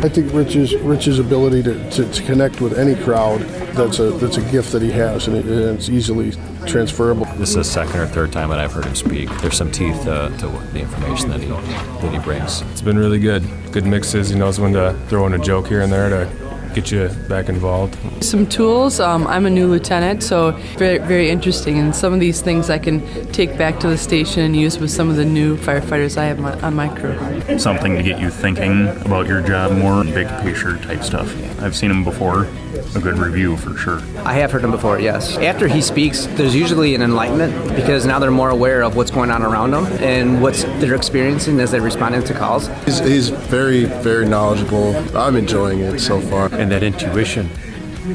I think Rich's ability to connect with any crowd, that's a gift that he has, and it's easily transferable. This is the second or third time that I've heard him speak. There's some teeth to the information that he brings. It's been really good. Good mixes. He knows when to throw in a joke here and there to get you back involved. Some tools. I'm a new lieutenant, so very, very interesting. And some of these things I can take back to the station and use with some of the new firefighters I have on my crew. Something to get you thinking about your job more, big picture type stuff. I've seen him before. A good review for sure. I have heard him before, yes. After he speaks, there's usually an enlightenment because now they're more aware of what's going on around them and what they're experiencing as they respond to calls. He's very, very knowledgeable. I'm enjoying it so far. And that intuition,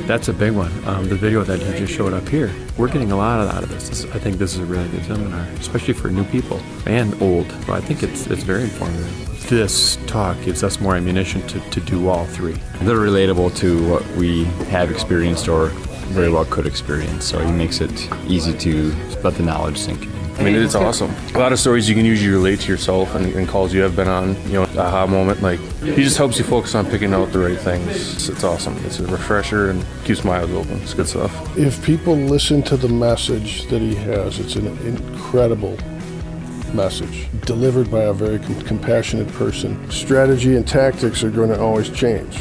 that's a big one. The video that you just showed up here, we're getting a lot out of this. I think this is a really good seminar, especially for new people and old. So I think it's very informative. This talk gives us more ammunition to do all three. They're relatable to what we have experienced or very well could experience, so he makes it easy to let the knowledge sink in. I mean, it's awesome. A lot of stories you can usually relate to yourself and calls you have been on, aha moment. Like, he just helps you focus on picking out the right things. It's awesome. It's a refresher and keeps my eyes open. It's good stuff. If people listen to the message that he has, it's an incredible message delivered by a very compassionate person. Strategy and tactics are going to always change.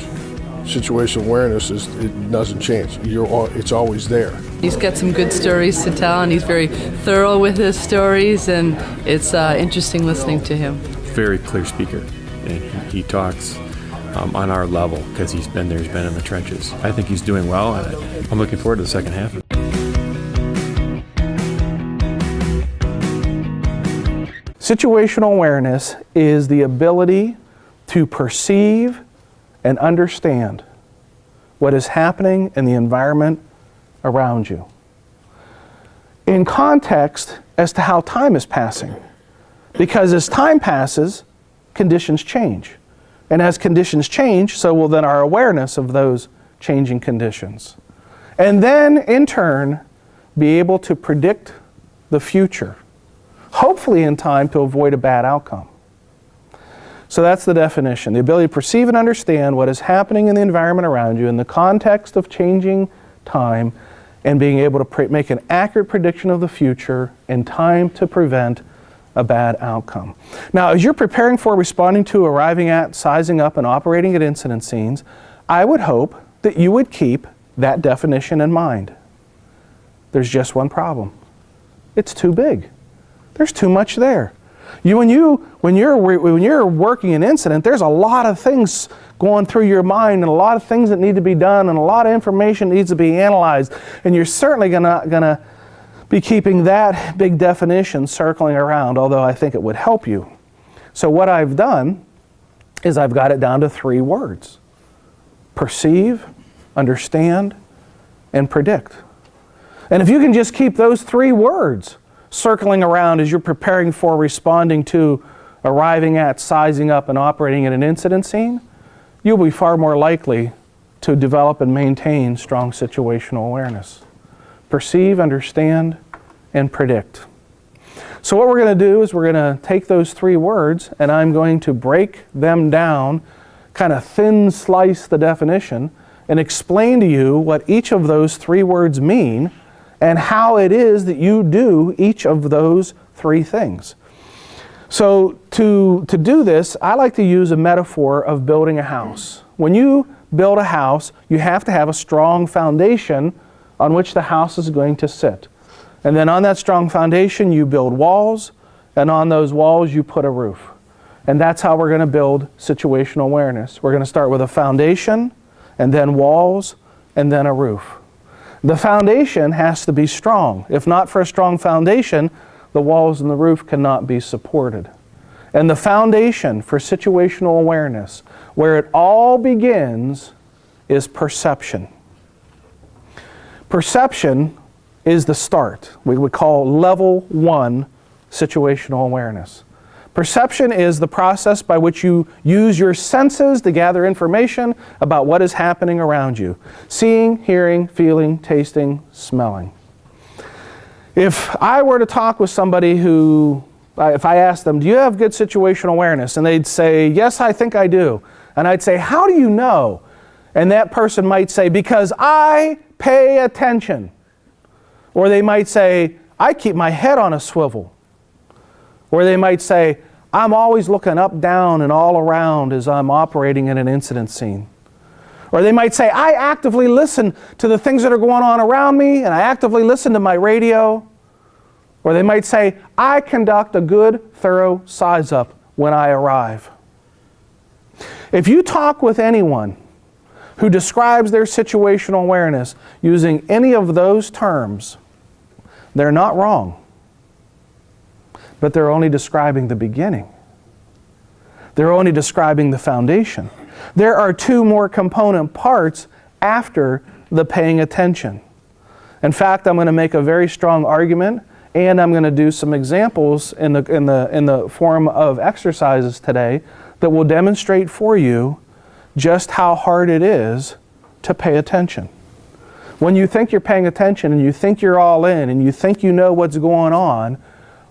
Situational awareness it doesn't change. It's always there. He's got some good stories to tell, and he's very thorough with his stories, and it's interesting listening to him. Very clear speaker, and he talks on our level because he's been there, he's been in the trenches. I think he's doing well, and I'm looking forward to the second half. Situational awareness is the ability to perceive and understand what is happening in the environment around you in context as to how time is passing. Because as time passes, conditions change. And as conditions change, so will then our awareness of those changing conditions. And then, in turn, be able to predict the future, hopefully in time to avoid a bad outcome. So that's the definition, the ability to perceive and understand what is happening in the environment around you in the context of changing time and being able to make an accurate prediction of the future in time to prevent a bad outcome. Now, as you're preparing for, responding to, arriving at, sizing up, and operating at incident scenes, I would hope that you would keep that definition in mind. There's just one problem. It's too big. There's too much there. When you're working an incident, there's a lot of things going through your mind and a lot of things that need to be done and a lot of information needs to be analyzed. And you're certainly gonna be keeping that big definition circling around, although I think it would help you. So what I've done is I've got it down to 3 words: perceive, understand, and predict. And if you can just keep those 3 words circling around as you're preparing for, responding to, arriving at, sizing up, and operating at an incident scene, you'll be far more likely to develop and maintain strong situational awareness. Perceive, understand, and predict. So what we're going to do is we're going to take those 3 words and I'm going to break them down, kind of thin slice the definition, and explain to you what each of those 3 words mean and how it is that you do each of those 3 things. So to do this, I like to use a metaphor of building a house. When you build a house, you have to have a strong foundation on which the house is going to sit. And then on that strong foundation, you build walls, and on those walls, you put a roof. And that's how we're going to build situational awareness. We're going to start with a foundation, and then walls, and then a roof. The foundation has to be strong. If not for a strong foundation, the walls and the roof cannot be supported. And the foundation for situational awareness, where it all begins, is perception. Perception is the start. We would call level 1 situational awareness. Perception is the process by which you use your senses to gather information about what is happening around you. Seeing, hearing, feeling, tasting, smelling. If I were to talk with somebody who, if I asked them, do you have good situational awareness? And they'd say, yes, I think I do. And I'd say, how do you know? And that person might say, because I pay attention. Or they might say, I keep my head on a swivel. Or they might say, I'm always looking up, down, and all around as I'm operating in an incident scene. Or they might say, I actively listen to the things that are going on around me, and I actively listen to my radio. Or they might say, I conduct a good, thorough size-up when I arrive. If you talk with anyone who describes their situational awareness using any of those terms, they're not wrong. But they're only describing the beginning. They're only describing the foundation. There are two more component parts after the paying attention. In fact, I'm going to make a very strong argument, and I'm going to do some examples in the form of exercises today that will demonstrate for you just how hard it is to pay attention. When you think you're paying attention and you think you're all in and you think you know what's going on,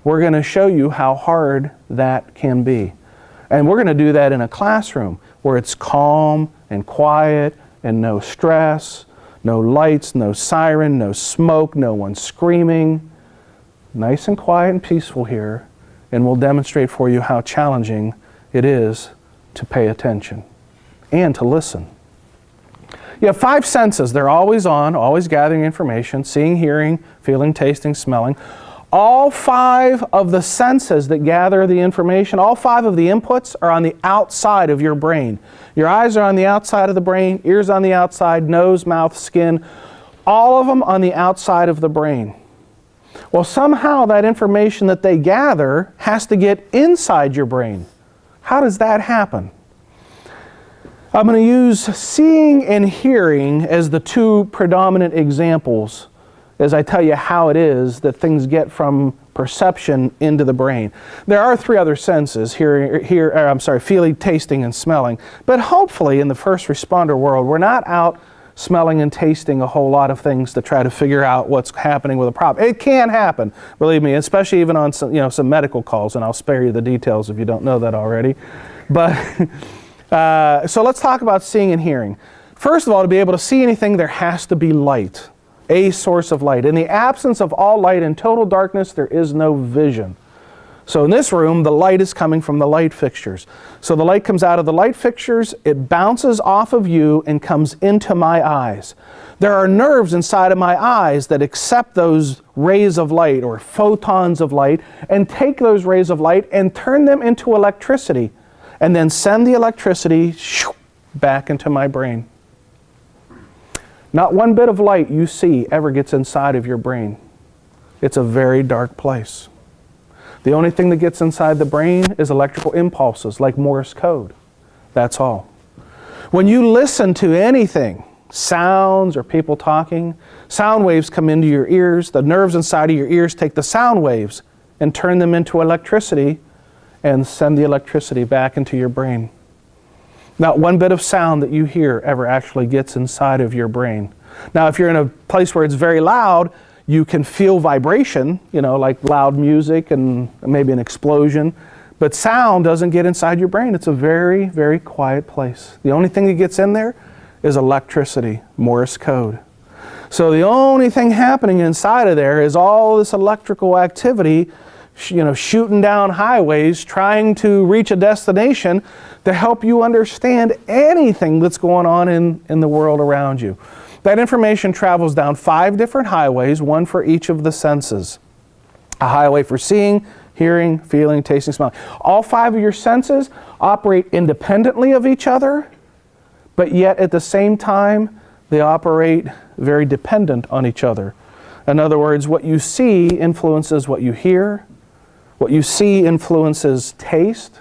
we're going to show you how hard that can be. And we're going to do that in a classroom where it's calm and quiet and no stress, no lights, no siren, no smoke, no one screaming. Nice and quiet and peaceful here, and we'll demonstrate for you how challenging it is to pay attention and to listen. You have 5 senses. They're always on, always gathering information, seeing, hearing, feeling, tasting, smelling. All 5 of the senses that gather the information, all 5 of the inputs are on the outside of your brain. Your eyes are on the outside of the brain, ears on the outside, nose, mouth, skin, all of them on the outside of the brain. Well, somehow that information that they gather has to get inside your brain. How does that happen? I'm going to use seeing and hearing as the 2 predominant examples as I tell you how it is that things get from perception into the brain. There are 3 other senses, feeling, tasting, and smelling. But hopefully in the first responder world, we're not out smelling and tasting a whole lot of things to try to figure out what's happening with a problem. It can happen, believe me, especially even on some medical calls, and I'll spare you the details if you don't know that already. But so let's talk about seeing and hearing. First of all, to be able to see anything, there has to be light. A source of light. In the absence of all light and total darkness, there is no vision. So in this room, the light is coming from the light fixtures. So the light comes out of the light fixtures, it bounces off of you and comes into my eyes. There are nerves inside of my eyes that accept those rays of light or photons of light and take those rays of light and turn them into electricity and then send the electricity back into my brain. Not one bit of light you see ever gets inside of your brain. It's a very dark place. The only thing that gets inside the brain is electrical impulses, like Morse code. That's all. When you listen to anything, sounds or people talking, sound waves come into your ears. The nerves inside of your ears take the sound waves and turn them into electricity and send the electricity back into your brain. Not one bit of sound that you hear ever actually gets inside of your brain. Now, if you're in a place where it's very loud, you can feel vibration, like loud music and maybe an explosion. But sound doesn't get inside your brain. It's a very, very quiet place. The only thing that gets in there is electricity, Morse code. So the only thing happening inside of there is all this electrical activity, shooting down highways, trying to reach a destination to help you understand anything that's going on in the world around you. That information travels down 5 different highways, one for each of the senses. A highway for seeing, hearing, feeling, tasting, smelling. All 5 of your senses operate independently of each other, but yet at the same time, they operate very dependent on each other. In other words, what you see influences what you hear. What you see influences taste.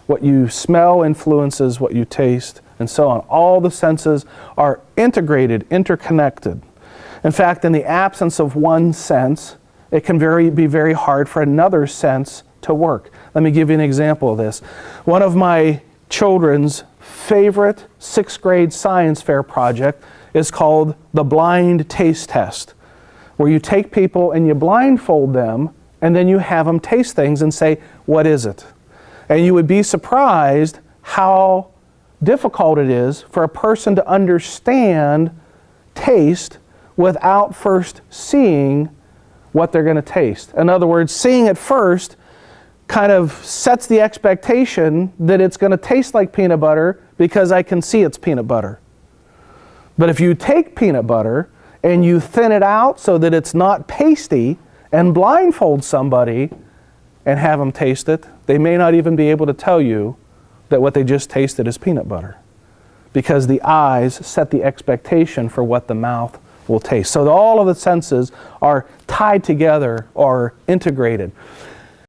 What you smell influences what you taste, and so on. All the senses are integrated, interconnected. In fact, in the absence of one sense, it can be very hard for another sense to work. Let me give you an example of this. One of my children's favorite 6th grade science fair project is called the blind taste test, where you take people and you blindfold them and then you have them taste things and say, what is it? And you would be surprised how difficult it is for a person to understand taste without first seeing what they're going to taste. In other words, seeing it first kind of sets the expectation that it's going to taste like peanut butter because I can see it's peanut butter. But if you take peanut butter and you thin it out so that it's not pasty and blindfold somebody and have them taste it, they may not even be able to tell you that what they just tasted is peanut butter, because the eyes set the expectation for what the mouth will taste. So all of the senses are tied together or integrated.